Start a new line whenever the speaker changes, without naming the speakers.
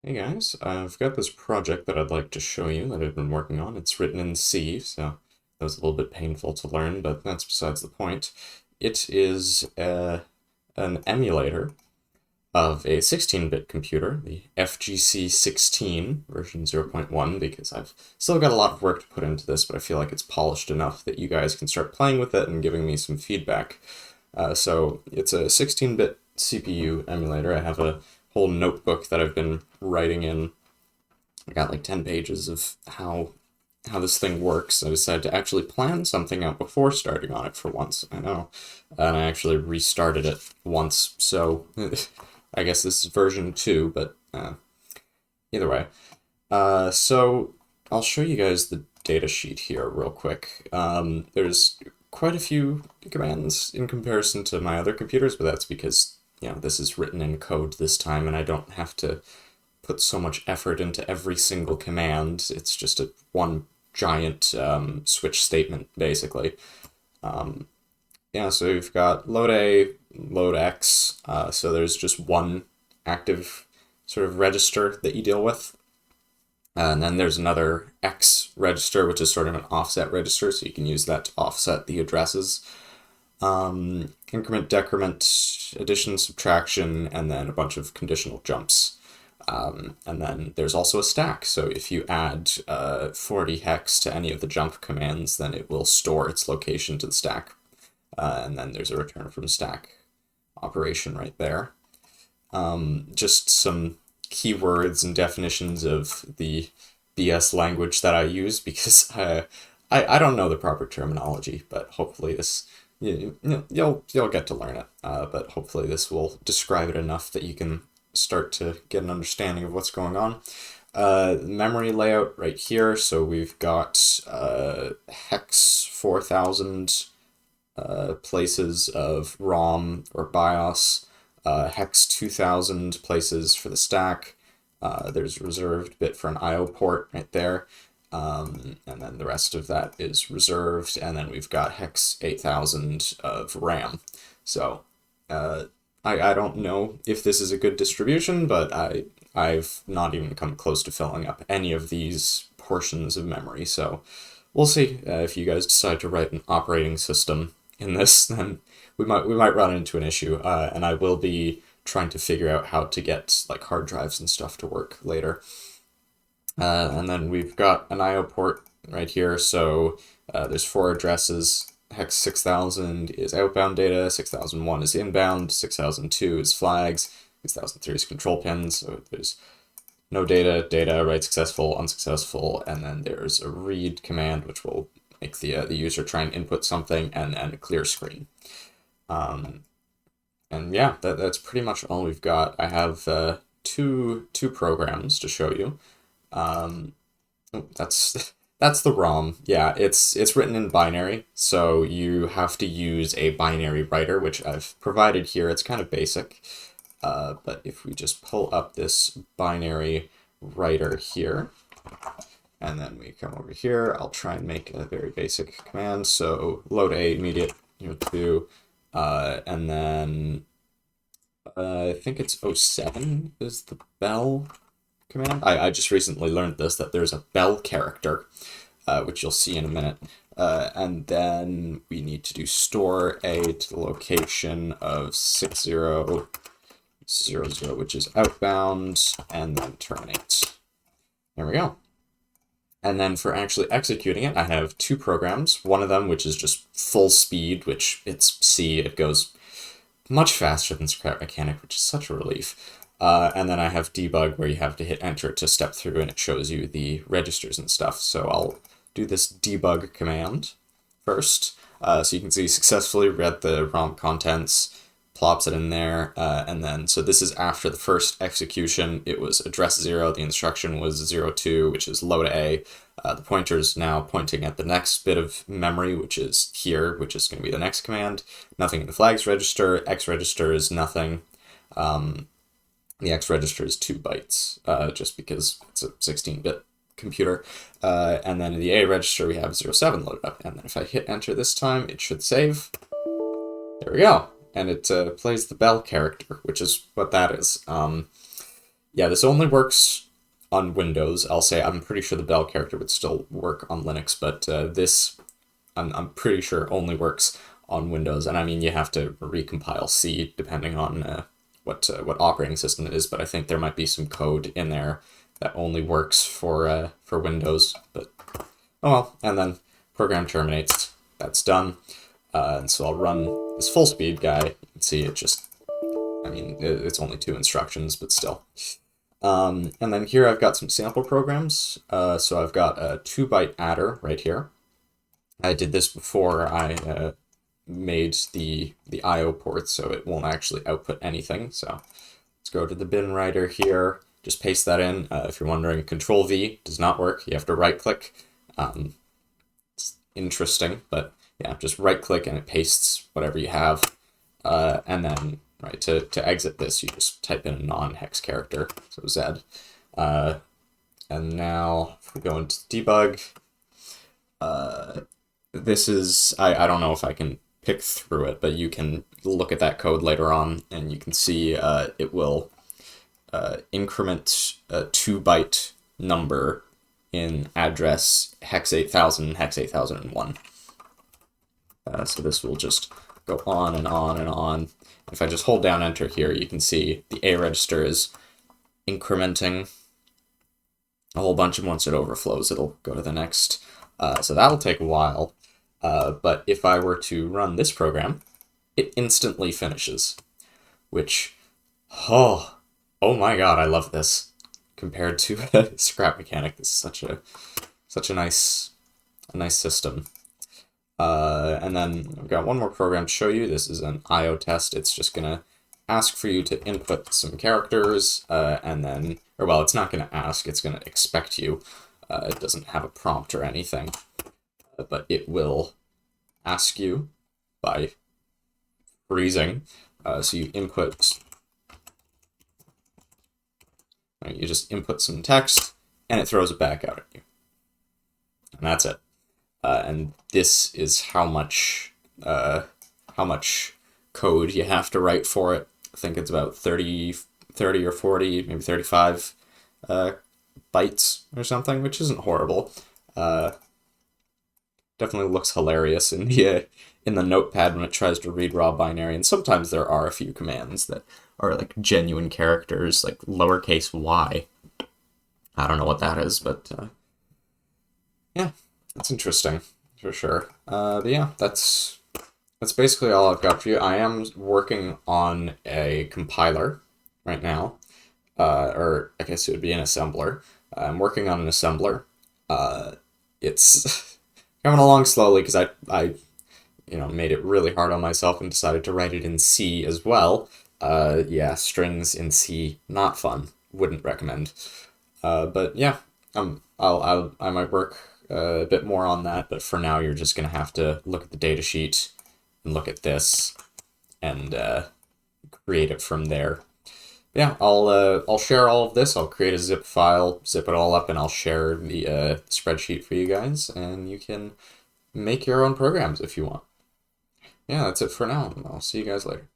Hey guys, I've got this project that I'd like to show you that I've been working on. It's written in C, so that was a little bit painful to learn, but that's besides the point. It is an emulator of a 16-bit computer, the FGC-16 version 0.1, because I've still got a lot of work to put into this, but I feel like it's polished enough that you guys can start playing with it and giving me some feedback. So it's a 16-bit CPU emulator. I have a whole notebook that I've been writing in. I got like 10 pages of how this thing works. I decided to actually plan something out before starting on it for once. I know. And I actually restarted it once. So I guess this is version 2, but either way. So I'll show you guys the data sheet here real quick. There's quite a few commands in comparison to my other computers, but that's because, this is written in code this time and I don't have to put so much effort into every single command. It's just a one giant switch statement, basically. So we've got load A, load X, so there's just one active sort of register that you deal with. And then there's another X register, which is sort of an offset register, so you can use that to offset the addresses. Increment, decrement, addition, subtraction, and then a bunch of conditional jumps. And then there's also a stack, so if you add 40 hex to any of the jump commands, then it will store its location to the stack. And then there's a return from stack operation right there. Just some keywords and definitions of the BS language that I use because I don't know the proper terminology, but hopefully this you'll get to learn it. But hopefully this will describe it enough that you can start to get an understanding of what's going on. Memory layout right here. So we've got hex 4000 places of ROM or BIOS, hex 2000 places for the stack. There's reserved bit for an IO port right there. And then the rest of that is reserved. And then we've got hex 8000 of RAM. So I don't know if this is a good distribution, but I've not even come close to filling up any of these portions of memory. So we'll see if you guys decide to write an operating system in this, then we might run into an issue, and I will be trying to figure out how to get like hard drives and stuff to work later. And then we've got an IO port right here, so there's 4 addresses. Hex 6000 is outbound data, 6001 is inbound, 6002 is flags, 6003 is control pins, so there's no data, data, write successful, unsuccessful, and then there's a read command, which will make the user try and input something, and then a clear screen. And yeah, that's pretty much all we've got. I have two programs to show you. That's the ROM. Yeah, it's written in binary, so you have to use a binary writer, which I've provided here. It's kind of basic, but if we just pull up this binary writer here, and then we come over here, I'll try and make a very basic command. So load A immediate 2, and then I think it's 07 is the bell command. I just recently learned this, that there's a bell character, which you'll see in a minute. And then we need to do store A to the location of 6000, which is outbound, and then terminate. There we go. And then for actually executing it, I have 2 programs. One of them, which is just full speed, which it's C, it goes much faster than Scrap Mechanic, which is such a relief. And then I have debug, where you have to hit enter to step through and it shows you the registers and stuff. So I'll do this debug command first. So you can see successfully read the ROM contents, plops it in there, and then, so this is after the first execution. It was address 0, the instruction was 02, which is load A. The pointer is now pointing at the next bit of memory, which is here, which is going to be the next command. Nothing in the flags register. X register is nothing. The X register is 2 bytes, just because it's a 16-bit computer. And then in the A register, we have 07 loaded up. And then if I hit enter this time, it should save. There we go. And it plays the bell character, which is what that is. Yeah, this only works on Windows. I'll say I'm pretty sure the Bell character would still work on Linux, but this I'm pretty sure only works on Windows. And I mean, you have to recompile C depending on what operating system it is. But I think there might be some code in there that only works for Windows. But oh well. And then program terminates. That's done. And so I'll run this full speed guy. You can see it just. I mean, it's only 2 instructions, but still. And then here I've got some sample programs. So I've got a 2-byte adder right here. I did this before I made the I/O ports, so it won't actually output anything. So let's go to the bin writer here. Just paste that in. If you're wondering, Control V does not work. You have to right click. It's interesting, but yeah, just right click and it pastes whatever you have. And then right to exit this, you just type in a non-hex character, so Z. And now if we go into debug, this is, I don't know if I can pick through it, but you can look at that code later on and you can see it will increment a 2-byte number in address hex 8000, hex 8001. So this will just go on and on and on. If I just hold down enter here, you can see the A register is incrementing a whole bunch, and once it overflows, it'll go to the next. So that'll take a while. But if I were to run this program, it instantly finishes, which, oh my god, I love this. Compared to Scrap Mechanic, this is such a nice system. And then I've got one more program to show you. This is an I/O test. It's just gonna ask for you to input some characters, and then, or well, it's not gonna ask, it's gonna expect you. It doesn't have a prompt or anything, but it will ask you by freezing. So you input, you just input some text, and it throws it back out at you. And that's it. And this is how much code you have to write for it. I think it's about 30 or 40, maybe 35 bytes or something, which isn't horrible. Definitely looks hilarious in the notepad when it tries to read raw binary, and sometimes there are a few commands that are like genuine characters, like lowercase y. I don't know what that is, but yeah, that's interesting for sure. But yeah, that's basically all I've got for you. I am working on a compiler right now, or I guess it would be an assembler. I'm working on an assembler. It's coming along slowly because I made it really hard on myself and decided to write it in C as well. Yeah, strings in C, not fun. Wouldn't recommend. But yeah, I might work a bit more on that, but for now you're just gonna have to look at the datasheet and look at this and create it from there. Yeah, I'll share all of this. I'll create a zip file, zip it all up, and I'll share the spreadsheet for you guys, and you can make your own programs if you want. Yeah, that's it for now. I'll see you guys later.